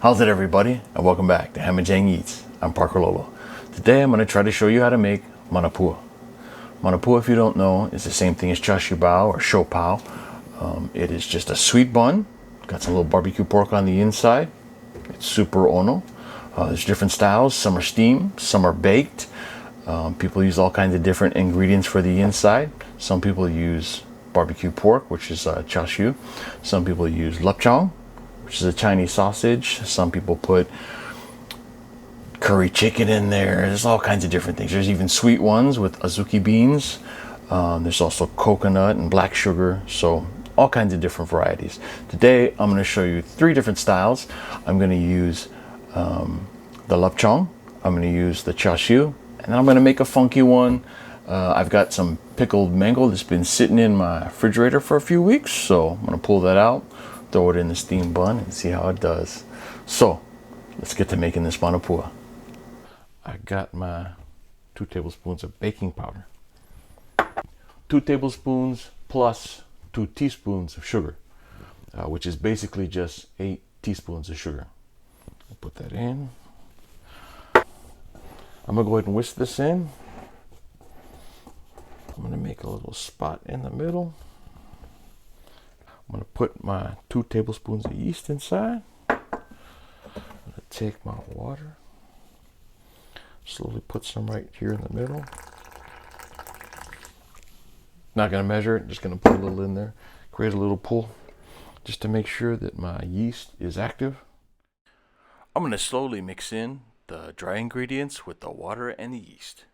How's it, everybody, and welcome back to Hamajang Eats. I'm Parker Lolo. Today I'm going to try to show you how to make Manapua. Manapua, if you don't know, is the same thing as Char Siu or Shou Pao. It is just a sweet bun, got some little barbecue pork on the inside. It's super ono. There's different styles. Some are steamed, some are baked. People use all kinds of different ingredients for the inside. Some people use barbecue pork, which is Char Siu. Some people use lapchang, which is a Chinese sausage. Some people put curry chicken in there. There's all kinds of different things. There's even sweet ones with azuki beans. There's also coconut and black sugar. So all kinds of different varieties. Today I'm going to show you 3 different styles. I'm going to use the lapchang. I'm going to use the Char Siu, and then I'm going to make a funky one. I've got some pickled mango that's been sitting in my refrigerator for a few weeks, so I'm going to pull that out, throw it in the steamed bun, and see how it does. So let's get to making this manapua. I got my 2 tablespoons of baking powder, 2 tablespoons plus 2 teaspoons of sugar, which is basically just 8 teaspoons of sugar. I'll put that in. I'm gonna go ahead and whisk this in. I'm gonna make a little spot in the middle. I'm gonna put my 2 tablespoons of yeast inside. I'm gonna take my water, slowly put some right here in the middle. Not gonna measure it, just gonna put a little in there, create a little pool, just to make sure that my yeast is active. I'm gonna slowly mix in the dry ingredients with the water and the yeast.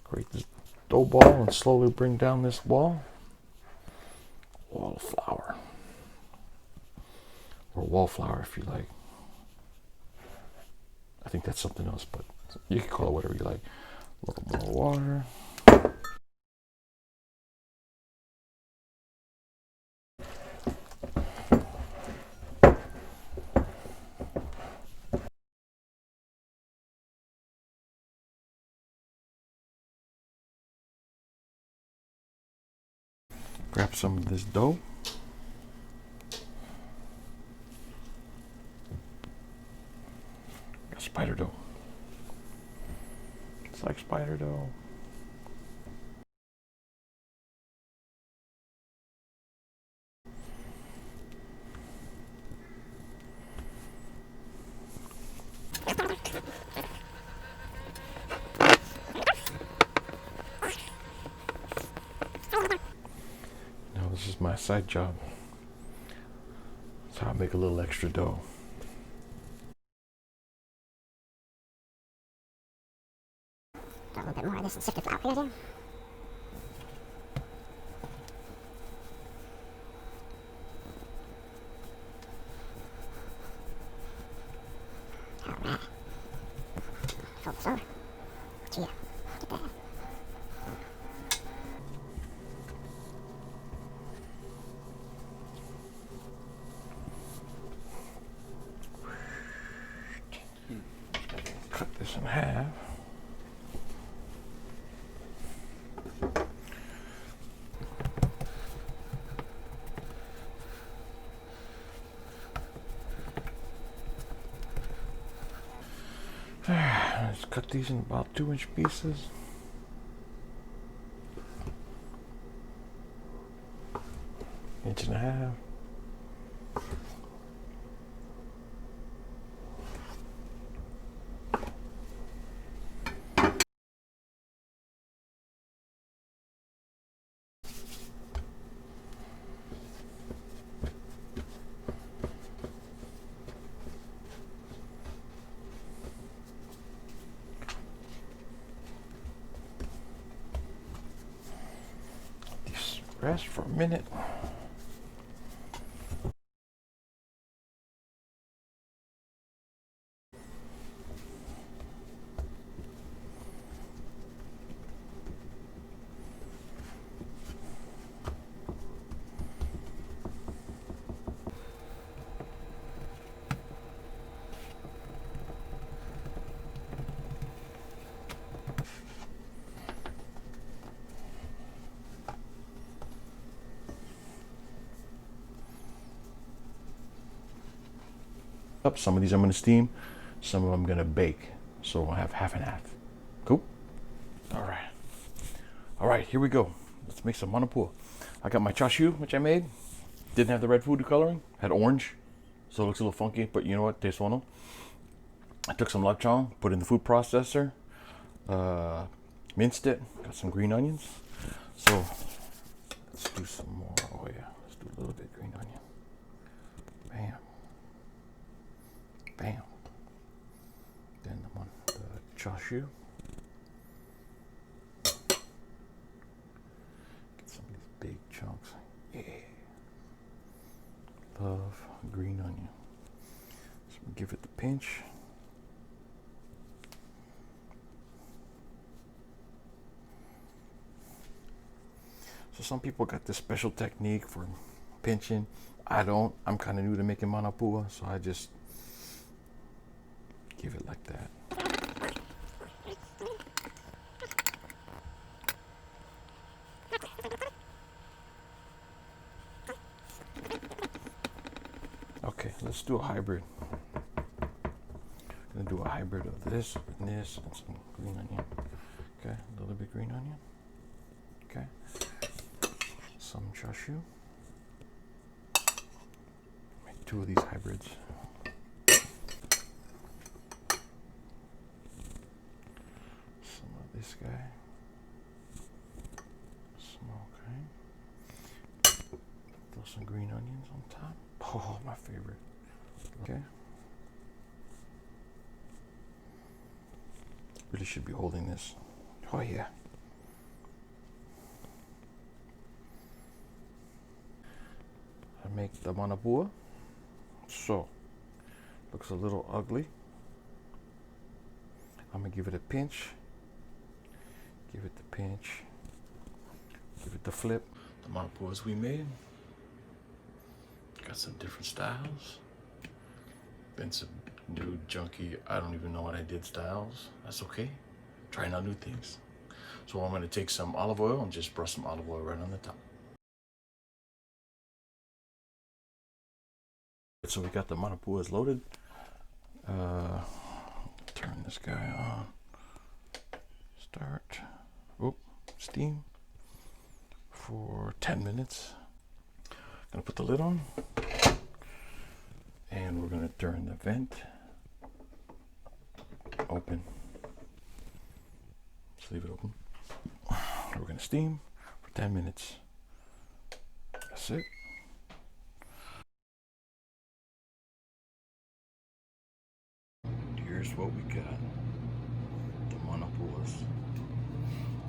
Create this dough ball and slowly bring down this wall of flour, or wallflower if you like. I think that's something else, but you can call it whatever you like. A little more water. Grab some of this dough. Spider dough. It's like spider dough. Now this is my side job. That's how I make a little extra dough. A little bit more of this sifted flour here, dear. Alright. Fold this over. Gee, get that. Cut this in half. Let's cut these in about 2-inch pieces. Inch and a half. Rest for a minute. up. Some of these I'm going to steam, some of them I'm going to bake. So I'll have half and half. Cool. All right, here we go. Let's make some Manapua. I got my Char Siu, which I made. Didn't have the red food coloring, had orange, so it looks a little funky, but you know what, tastes wonderful. I took some lechon, put it in the food processor, minced it, got some green onions. So let's do some more. Oh yeah, let's do a little bit green onion. Bam. Bam. Then the Char Siu. Get some of these big chunks. Yeah. Love green onion. So give it the pinch. So some people got this special technique for pinching. I don't. I'm kind of new to making Manapua, so I just give it like that. Okay, let's do a hybrid. I'm gonna do a hybrid of this and this and some green onion. Okay, a little bit green onion. Okay, some Char Siu. Make 2 of these hybrids. Some of this guy. Okay. Throw some green onions on top. Oh, my favorite. Okay. Really should be holding this. Oh yeah. I make the Manapua. So, looks a little ugly. I'm gonna give it a pinch. Give it the pinch. Give it the flip. The Manapuas we made. Got some different styles. Been some new junky, I don't even know what I did styles. That's okay. Trying out new things. So I'm gonna take some olive oil and just brush some olive oil right on the top. So we got the Manapuas loaded. Turn this guy on. Start. Oop, steam for 10 minutes. Gonna put the lid on. And we're gonna turn the vent open. Just leave it open. We're gonna steam for 10 minutes. That's it. Here's what we got. The Manapuas.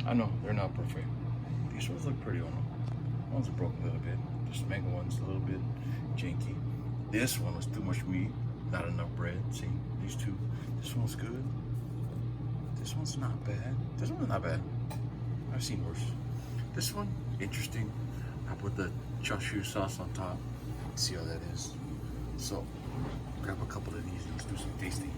I know, they're not perfect. These ones look pretty on them. Ones are broken a little bit. Just mango one's a little bit janky. This one was too much meat, not enough bread. See, these two. This one's good. This one's not bad. This one's not bad. I've seen worse. This one, interesting. I put the Char Siu sauce on top. Let's see how that is. So, grab a couple of these and let's do some tasting.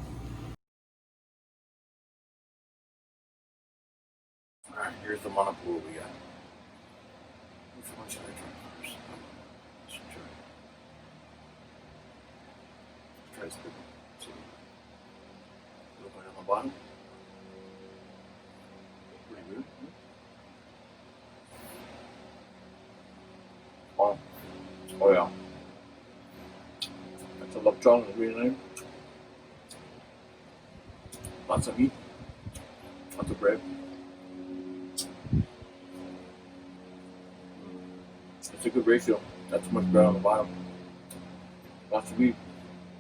Alright, here's the Manapua we got. Which one should I try first? I should try. Let's try this big one. See? A little bit on the bottom. Pretty good. Wow. Oh yeah. That's a lechon and green onion. Lots of meat. Lots of bread. It's a good ratio. That's much bread on the bottom. Lots of meat.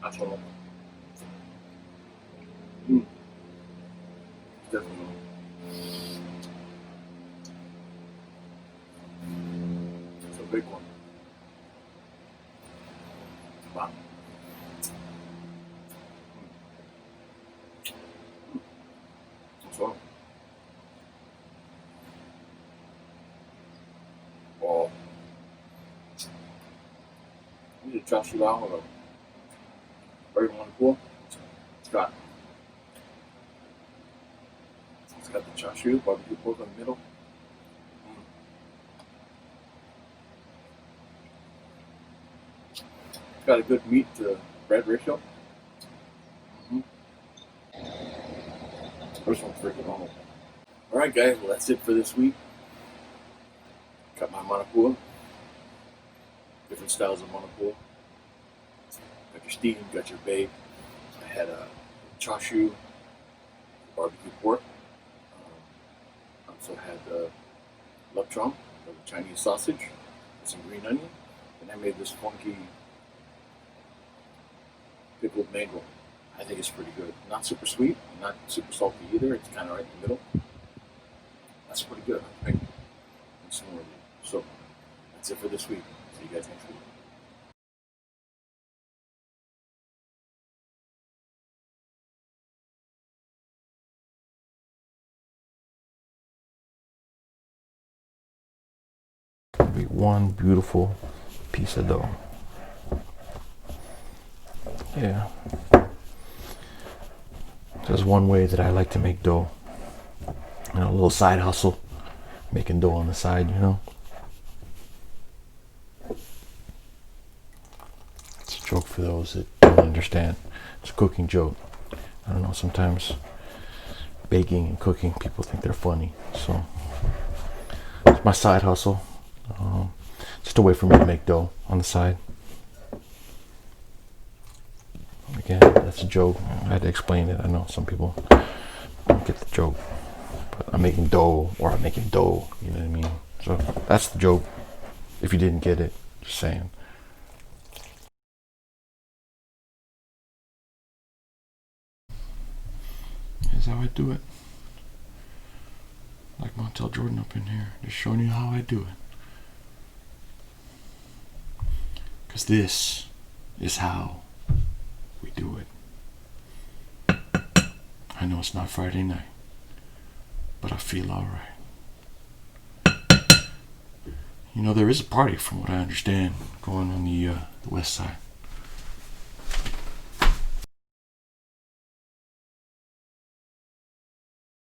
That's all. Definitely. It's a big one. Wow. That's all. Oh. These are Char Siu out with a very wonderful. It's got the Char Siu, barbecue pork in the middle. It's got a good meat to bread ratio. freaking home. Alright guys, well that's it for this week. Got my Manapua. Different styles of Manapua. Got your steam, got your baked. I had a Char Siu, barbecue pork. Also had the lechon, the Chinese sausage, with some green onion. And I made this funky pickled mango. I think it's pretty good. Not super sweet, not super salty either. It's kind of right in the middle. That's pretty good. Right? So that's it for this week. See you guys next week. Be one beautiful piece of dough. Yeah. There's one way that I like to make dough. You know, a little side hustle. Making dough on the side, you know. It's a joke for those that don't understand. It's a cooking joke. I don't know, sometimes baking and cooking, people think they're funny. So, it's my side hustle. Just a way for me to make dough on the side. Again, that's a joke. I had to explain it. I know some people don't get the joke. But I'm making dough, or I'm making dough. You know what I mean? So that's the joke. If you didn't get it, just saying. Here's how I do it. Like Montel Jordan up in here, just showing you how I do it. Because this is how we do it. I know it's not Friday night, but I feel alright. You know, there is a party, from what I understand, going on the west side.